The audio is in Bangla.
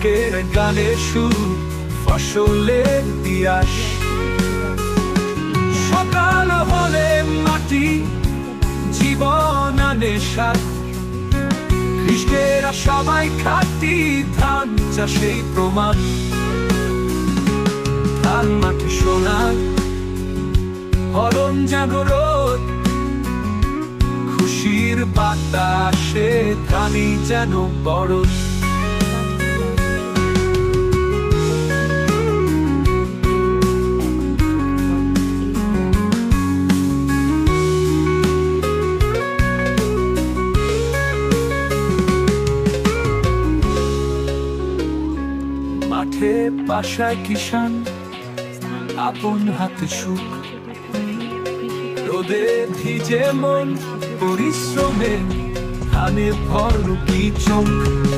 কৃষকের গানে সুর, ফসলের দিয়াস। সকাল হলে মাটি জীবন আনে সাথ, কৃষকেরা সবাই খাঁটি, ধান চাষেই প্রমাণ। ধান মাঠে সোনার ফলন যেন রোদ, খুশির বাতাসে ধানই যেন বরদ। মাঠে পাশায় কিষান, আপন হাতে সুখ, রোদে ভিজে মন, পরিশ্রমে ধানে ভর কি চোখ।